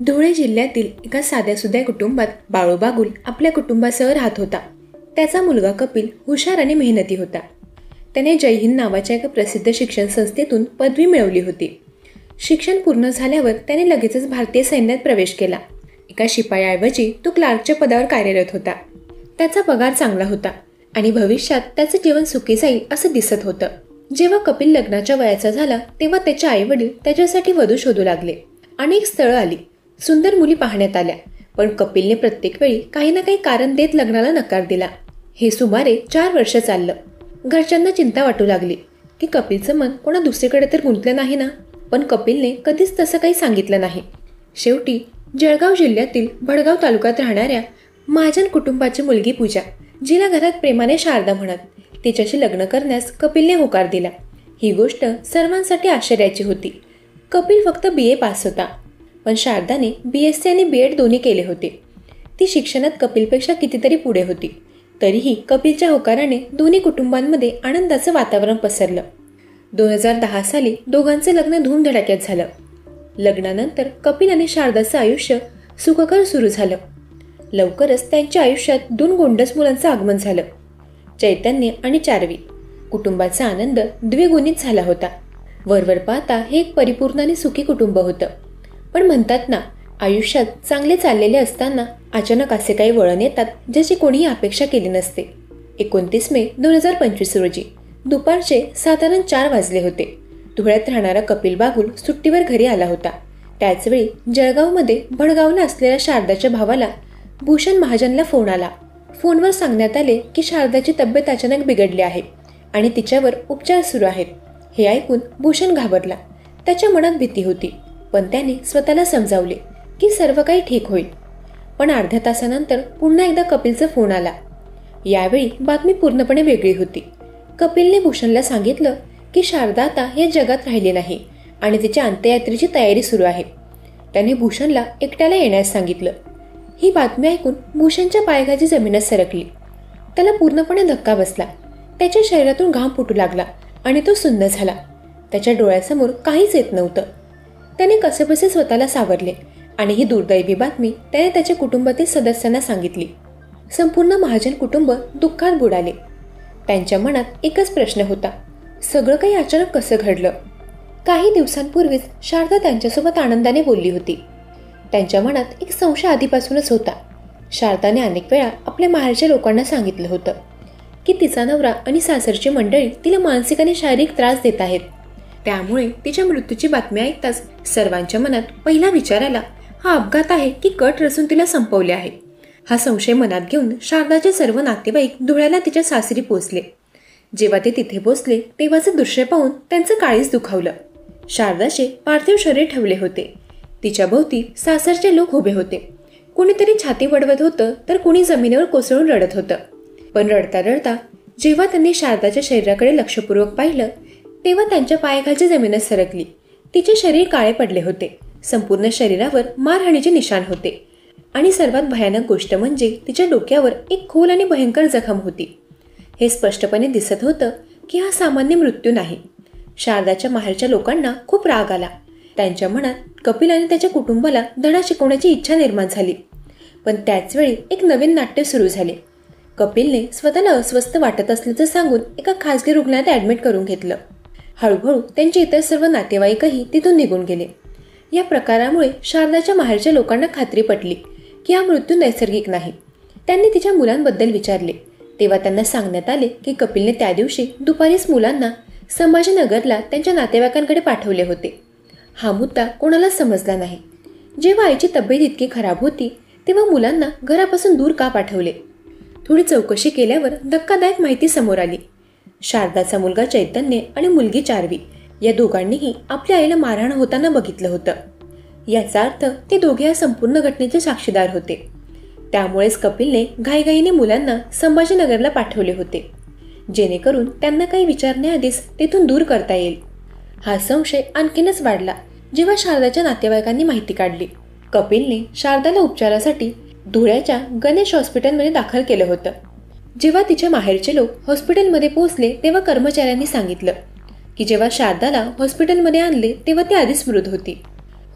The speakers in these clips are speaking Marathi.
धुळे जिल्ह्यातील एका साध्यासुध्या कुटुंबात बाळू बागुल आपल्या कुटुंबासह राहत होता. त्याचा मुलगा कपिल हुशार आणि मेहनती होता. त्याने जय हिंद नावाच्या एका प्रसिद्ध शिक्षण संस्थेतून पदवी मिळवली होती. शिक्षण पूर्ण झाल्यावर त्याने लगेचच भारतीय सैन्यात प्रवेश केला. एका शिपायाऐवजी तो क्लार्कच्या पदावर कार्यरत होता. त्याचा पगार चांगला होता आणि भविष्यात त्याचे जीवन सुखी जाईल असं दिसत होतं. जेव्हा कपिल लग्नाच्या वयाचा झाला तेव्हा त्याचे आईवडील त्याच्यासाठी वधू शोधू लागले. अनेक स्थळं आली, सुंदर मुली पाहण्यात आल्या, पण कपिलने प्रत्येक वेळी काही ना काही कारण देत लग्नाला नकार दिला. हे सुमारे 4 वर्ष चाललं. घरच्यांना चिंता वाटू लागली की कपिलचं मन कोणा दुसरीकडे तर गुंतलं नाही ना, पण कपिलने कधीच तसं काही सांगितलं नाही. शेवटी जळगाव जिल्ह्यातील भडगाव तालुक्यात राहणाऱ्या महाजन कुटुंबाची मुलगी पूजा, जिला घरात प्रेमाने शारदा म्हणत, तिच्याशी लग्न करण्यास कपिलने होकार दिला. ही गोष्ट सर्वांसाठी आश्चर्याची होती. कपिल फक्त BA पास होता, पण शारदाने BSc आणि B.Ed दोन्ही केले होते. ती शिक्षणात कपिलपेक्षा कितीतरी पुढे होती. तरीही कपिलच्या होकाराने दोन्ही कुटुंबांमध्ये आनंदाचं वातावरण पसरलं. 2010 साली दोघांचे लग्न धूमधडाक्यात झालं. लग्नानंतर कपिल आणि शारदाचं आयुष्य सुखकर सुरू झालं. लवकरच त्यांच्या आयुष्यात 2 गोंडस मुलांचं आगमन झालं, चैतन्य आणि चार्वी. कुटुंबाचा आनंद द्विगुणित झाला होता. वरवर पाहता हे एक परिपूर्ण आणि सुखी कुटुंब होतं. पण म्हणतात ना, आयुष्यात चांगले चाललेले असताना अचानक असे काही वळण येतात ज्याची कोणीही अपेक्षा केली नसते. 29 मे 2025 रोजी दुपारचे साधारण 4 वाजले होते. धुळ्यात राहणारा कपिल बागुल सुट्टीवर घरी आला होता. त्याचवेळी जळगावमध्ये भडगावला असलेल्या शारदाच्या भावाला भूषण महाजनला फोन आला. फोनवर सांगण्यात आले की शारदाची तब्येत अचानक बिघडली आहे आणि तिच्यावर उपचार सुरू आहेत. हे ऐकून भूषण घाबरला. त्याच्या मनात भीती होती, पण त्याने स्वतःला समजावले की सर्व काही ठीक होईल. पण अर्ध्या तासानंतर पुन्हा एकदा कपिलचा फोन आला. यावेळी बातमी पूर्णपणे वेगळी होती. कपिलने भूषणला सांगितलं की शारदा आता या जगात राहिली नाही आणि तिच्या अंत्ययात्रेची तयारी सुरू आहे. त्याने भूषणला एकट्याला येण्यास सांगितलं. ही बातमी ऐकून भूषणच्या पायाखाली जमीनच सरकली. त्याला पूर्णपणे धक्का बसला. त्याच्या शरीरातून घाम फुटू लागला आणि तो सुन्न झाला. त्याच्या डोळ्यासमोर काहीच येत नव्हतं. त्याने कसेबसे स्वतःला सावरले आणि ही दुर्दैवी बातमी त्याने त्याच्या कुटुंबातील सदस्यांना सांगितली. संपूर्ण महाजन कुटुंब दुःखात बुडाले. त्यांच्या मनात एकच प्रश्न होता, सगळं काही अचानक कसं घडलं? काही दिवसांपूर्वीच शारदा त्यांच्यासोबत आनंदाने बोलली होती. त्यांच्या मनात एक संशय आधीपासूनच होता. शारदाने अनेक वेळा आपल्या माहेरच्या लोकांना सांगितलं होतं की तिचा नवरा आणि सासरची मंडळी तिला मानसिक आणि शारीरिक त्रास देत आहेत. त्यामुळे तिच्या मृत्यूची बातमी ऐकताच सर्वांच्या मनात पहिला विचार आला, हा अपघात आहे की कट रचून तिला संपवले आहे. हा संशय मनात घेऊन शारदाचे सर्व नातेवाईक धुळ्याला तिच्या सासरी पोचले. जेव्हा ते तिथे पोचले तेव्हाचे दृश्य पाहून त्यांचं काळीच दुखावलं. शारदाचे पार्थिव शरीर ठेवले होते. तिच्या भोवती सासरचे लोक उभे होते. कुणीतरी छाती वडवत होतं तर कुणी जमिनीवर कोसळून रडत होतं. पण रडता रडता जेव्हा त्यांनी शारदाच्या शरीराकडे लक्षपूर्वक पाहिलं तेव्हा त्यांच्या पायाखालची जमीनच सरकली. तिचे शरीर काळे पडले होते. संपूर्ण शरीरावर मारहाणीचे निशाण होते आणि सर्वात भयानक गोष्ट म्हणजे तिच्या डोक्यावर एक खोल आणि भयंकर जखम होती. हे स्पष्टपणे दिसत होतं की हा सामान्य मृत्यू नाही. शारदाच्या माहेरच्या लोकांना खूप राग आला. त्यांच्या मनात कपिल आणि त्याच्या कुटुंबाला धडा शिकवण्याची इच्छा निर्माण झाली. पण त्याचवेळी एक नवीन नाट्य सुरू झाले. कपिलने स्वतःला अस्वस्थ वाटत असल्याचं सांगून एका खासगी रुग्णालयात ॲडमिट करून घेतलं. हळूहळू त्यांचे इतर सर्व नातेवाईकही तिथून निघून गेले. या प्रकारामुळे शारदाच्या माहेरच्या लोकांना खात्री पटली की हा मृत्यू नैसर्गिक नाही. त्यांनी तिच्या मुलांबद्दल विचारले तेव्हा त्यांना सांगण्यात आले की कपिलने त्या दिवशी दुपारीच मुलांना संभाजीनगरला त्यांच्या नातेवाईकांकडे पाठवले होते. हा मुद्दा कोणाला समजला नाही. जेव्हा आईची तब्येत इतकी खराब होती तेव्हा मुलांना घरापासून दूर का पाठवले? थोडी चौकशी केल्यावर धक्कादायक माहिती समोर आली. शारदाचा मुलगा चैतन्य आणि मुलगी चार्वी या दोघांनीही आपल्या आईला मारहाण होताना बघितलं होतं. याचा अर्थ ते दोघे या संपूर्ण घटनेचे साक्षीदार होते. त्यामुळेच कपिलने घाईघाईने मुलांना संभाजीनगरला पाठवले होते, जेणेकरून त्यांना काही विचारण्याआधीच तिथून दूर करता येईल. हा संशय आणखीनच वाढला जेव्हा शारदाच्या नातेवाईकांनी माहिती काढली. कपिलने शारदाला उपचारासाठी धुळ्याच्या गणेश हॉस्पिटलमध्ये दाखल केलं होतं. जेव्हा तिच्या माहेरचे लोक हॉस्पिटलमध्ये पोहोचले तेव्हा कर्मचाऱ्यांनी सांगितलं की जेव्हा शारदाला हॉस्पिटलमध्ये आणले तेव्हा ती आधीच मृत होती.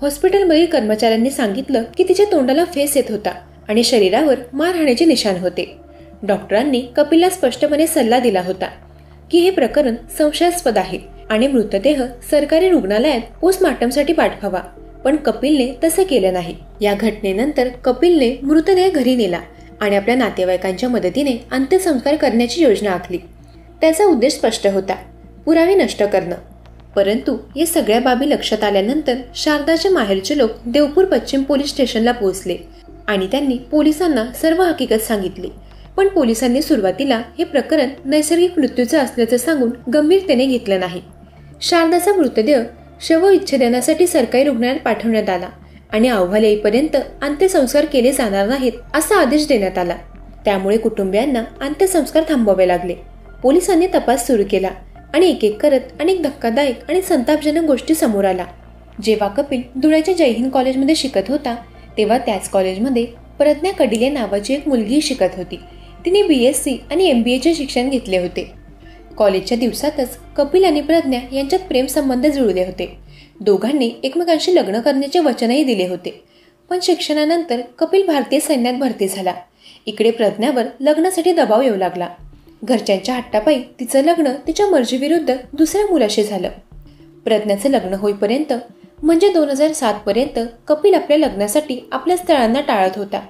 हॉस्पिटलमधील कर्मचाऱ्यांनी सांगितलं की तिच्या तोंडाला फेस येत होता आणि शरीरावर मारहाणीचे निशाण होते. डॉक्टरांनी कपिलला स्पष्टपणे सल्ला दिला होता की हे प्रकरण संशयास्पद आहे आणि मृतदेह सरकारी रुग्णालयात पोस्टमॉर्टमसाठी पाठवावा, पण कपिलने तसे केलं नाही. या घटनेनंतर कपिलने मृतदेह घरी नेला आणि आपल्या नातेवाईकांच्या मदतीने अंत्यसंस्कार करण्याची योजना आखली. त्याचा उद्देश स्पष्ट होता, पुरावे नष्ट करणं. परंतु या सगळ्या बाबी लक्षात आल्यानंतर शारदाच्या माहेरचे लोक देवपूर पश्चिम पोलीस स्टेशनला पोहोचले आणि त्यांनी पोलिसांना सर्व हकीकत सांगितली. पण पोलिसांनी सुरुवातीला हे प्रकरण नैसर्गिक मृत्यूचं असल्याचं सांगून गंभीरतेने घेतलं नाही. शारदाचा मृतदेह शवविच्छेदनासाठी सरकारी रुग्णालयात पाठवण्यात आला आणि अहवाल येईपर्यंत अंत्यसंस्कार केले जाणार नाहीत असा आदेश देण्यात आला. त्यामुळे कुटुंबियांना अंत्यसंस्कार थांबवावे लागले. पोलिसांनी तपास सुरू केला आणि एक एक करत अनेक धक्कादायक आणि संतापजनक गोष्टी समोर आल्या. जेव्हा कपिल धुळ्याच्या जयहिंद कॉलेजमध्ये शिकत होता तेव्हा त्याच कॉलेजमध्ये प्रज्ञा कडिले नावाची एक मुलगी शिकत होती. तिने BSc आणि MBAचे शिक्षण घेतले होते. कॉलेजच्या दिवसातच कपिल आणि प्रज्ञा यांच्यात प्रेम संबंध जुळले होते. दोघांनी एकमेकांशी लग्न करण्याचे वचनही दिले होते. पण शिक्षणानंतर कपिल भारतीय सैन्यात भरती झाला. इकडे प्रज्ञावर लग्नासाठी दबाव येऊ लागला. घरच्यांच्या हट्टापायी तिचं लग्न तिच्या मर्जीविरुद्ध दुसऱ्या मुलाशी झालं. प्रज्ञाचं लग्न होईपर्यंत म्हणजे 2007 पर्यंत कपिल आपल्या लग्नासाठी आपल्या स्थळांना टाळत होता.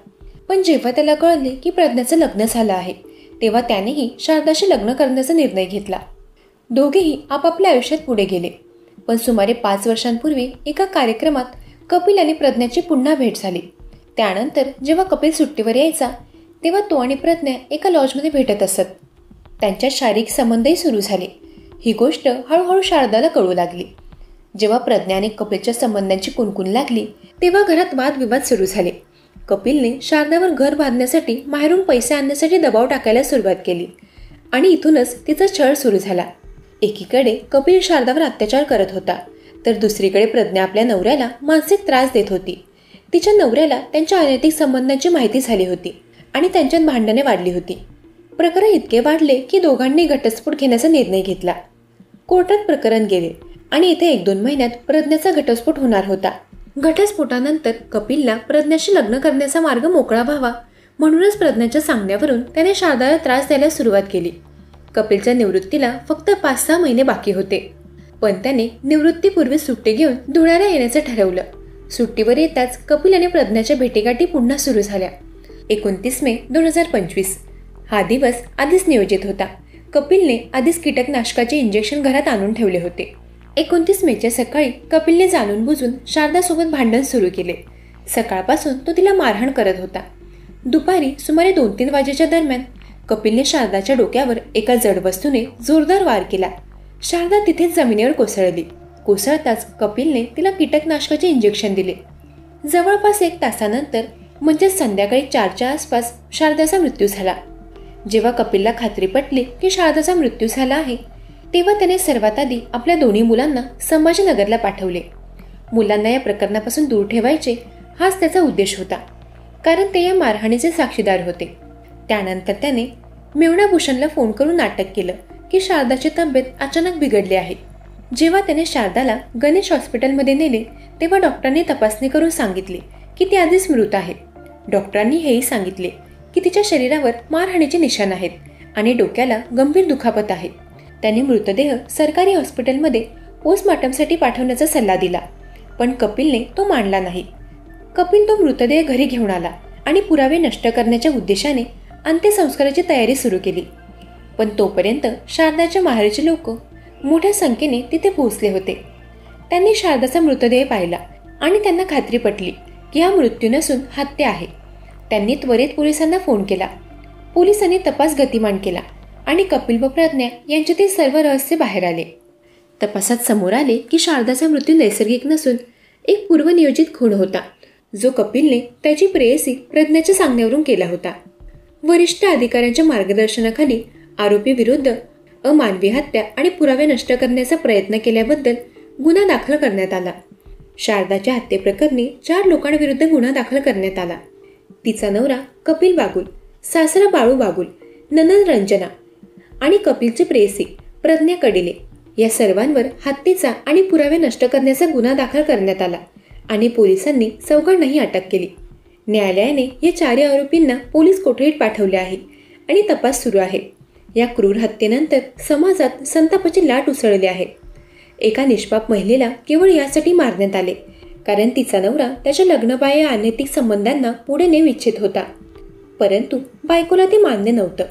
पण जेव्हा त्याला कळले की प्रज्ञाचं लग्न झालं आहे तेव्हा त्यानेही शारदाशी लग्न करण्याचा निर्णय घेतला. दोघेही आपापल्या आयुष्यात पुढे गेले. पण सुमारे 5 वर्षांपूर्वी एका कार्यक्रमात कपिल आणि प्रज्ञाची पुन्हा भेट झाली. त्यानंतर जेव्हा कपिल सुट्टीवर यायचा तेव्हा तो आणि प्रज्ञा एका लॉजमध्ये भेटत असत. त्यांच्यात शारीरिक संबंधही सुरू झाले. ही गोष्ट हळूहळू शारदाला कळू लागली. जेव्हा प्रज्ञा आणि कपिलच्या संबंधांची कुणकुण लागली तेव्हा घरात वादविवाद सुरू झाले. कपिलने शारदावर घर बांधण्यासाठी बाहेरून पैसे आणण्यासाठी दबाव टाकायला सुरुवात केली आणि इथूनच तिचा छळ सुरू झाला. एकीकडे कपिल शारदावर अत्याचार करत होता तर दुसरीकडे प्रज्ञा आपल्या नवऱ्याला मानसिक त्रास देत होती. तिच्या नवऱ्याला त्यांच्या अनैतिक संबंधांची माहिती झाली होती आणि त्यांच्यात भांडणे वाढली होती. प्रकरण इतके वाढले की दोघांनी घटस्फोट घेण्याचा निर्णय घेतला. कोर्टात प्रकरण गेले आणि इथे 1-2 महिन्यात प्रज्ञाचा घटस्फोट होणार होता. घटस्फोटानंतर कपिलला प्रज्ञाशी लग्न करण्याचा मार्ग मोकळा व्हावा म्हणूनच प्रज्ञाच्या सांगण्यावरून त्याने शारदाला त्रास द्यायला सुरुवात केली. कपिलच्या निवृत्तीला फक्त 5-6 महिने बाकी होते. पण त्याने निवृत्तीपूर्वी सुट्टी घेऊन धुळ्याला येण्याचं ठरवलं. सुट्टीवर येताच कपिल आणि प्रज्ञाच्या भेटीगाठी पुन्हा सुरू झाल्या. 29 मे 2025 हा दिवस आधीच नियोजित होता. कपिलने आधीच कीटकनाशकाचे इंजेक्शन घरात आणून ठेवले होते. 29 मेच्या सकाळी कपिलने जाणून बुजून शारदासोबत भांडण सुरू केले. सकाळपासून तो तिला मारहाण करत होता. दुपारी सुमारे 2-3 वाजेच्या दरम्यान कपिलने शारदाच्या डोक्यावर एका जड वस्तूने जोरदार वार केला. शारदा तिथेच जमिनीवर कोसळली. कोसळताच कपिलने तिला कीटकनाशकाचे इंजेक्शन दिले. जवळपास 1 तासानंतर म्हणजे संध्याकाळी 4च्या आसपास शारदाचा मृत्यू झाला. जेव्हा कपिलला खात्री पटली की शारदाचा मृत्यू झाला आहे तेव्हा त्याने सर्वात आधी आपल्या दोन्ही मुलांना संभाजीनगरला पाठवले. मुलांना या प्रकरणापासून दूर ठेवायचे हाच त्याचा उद्देश होता, कारण ते या मारहाणीचे साक्षीदार होते. त्यानंतर त्याने मेवणा भूषणला फोन करून नाटक केलं की शारदाची तब्येत अचानक बिघडली आहे. जेव्हा त्याने शारदाला गणेश हॉस्पिटलमध्ये नेले तेव्हा डॉक्टरांनी तपासणी करून सांगितले की ती आधीच मृत आहे. डॉक्टरांनी हेही सांगितले की तिच्या शरीरावर मारहाणीचे निशाण आहेत आणि डोक्याला गंभीर दुखापत आहे. त्यांनी मृतदेह सरकारी हॉस्पिटलमध्ये पोस्टमॉर्टमसाठी पाठवण्याचा सल्ला दिला, पण कपिलने तो मानला नाही. कपिल तो मृतदेह घरी घेऊन आला आणि पुरावे नष्ट करण्याच्या उद्देशाने अंत्यसंस्काराची तयारी सुरू केली. पण तोपर्यंत शारदाच्या माहेरचे लोक मोठ्या संख्येने तिथे पोहोचले होते. त्यांनी शारदाचा मृतदेह पाहिला आणि त्यांना खात्री पटली की हा मृत्यू नसून हत्या आहे. त्यांनी त्वरित पोलिसांना फोन केला. पोलिसांनी तपास गतिमान केला आणि कपिल व प्रज्ञा यांच्यातील सर्व रहस्य बाहेर आले. तपासात समोर आले की शारदाचा मृत्यू नैसर्गिक नसून एक पूर्वनियोजित खून होता, जो कपिलने त्याची प्रेयसी प्रज्ञाच्या सांगण्यावरून केला होता. वरिष्ठ अधिकाऱ्यांच्या मार्गदर्शनाखाली आरोपी विरुद्ध अमानवी हत्या आणि पुरावे नष्ट करण्याचा प्रयत्न केल्याबद्दल गुन्हा दाखल करण्यात आला. शारदाच्या हत्येप्रकरणी 4 लोकांविरुद्ध गुन्हा दाखल करण्यात आला. तिचा नवरा कपिल बागुल, सासरा बाळू बागुल, ननंद रंजना आणि कपिलचे प्रेयसी प्रज्ञा कडिले या सर्वांवर हत्येचा आणि पुरावे नष्ट करण्याचा गुन्हा दाखल करण्यात आला आणि पोलिसांनी चौघांनाही अटक केली. न्यायालयाने या 4 आरोपींना पोलीस कोठडीत पाठवले आहे आणि तपास सुरू आहे. या क्रूर हत्येनंतर समाजात संतापाची लाट उसळली आहे. एका निष्पाप महिलेला केवळ यासाठी मारण्यात आले कारण तिचा नवरा त्याच्या लग्नबाह्य अनैतिक संबंधांना पुढे नेऊ इच्छित होता, परंतु बायकोला ते मान्य नव्हतं.